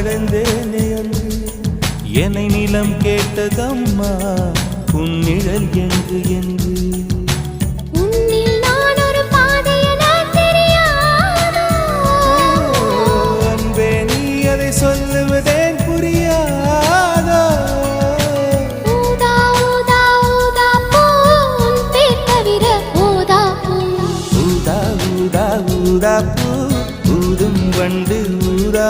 மறந்தேனே அன்று என்னை நிலம் கேட்டதம்மா உன்னிழல் என்று என்று அன்பே நீ அதை சொல்லுவதேன் புரியாதோ ஊதா ஊதா ஊதா பூ ஊதும் வண்டு ஊதா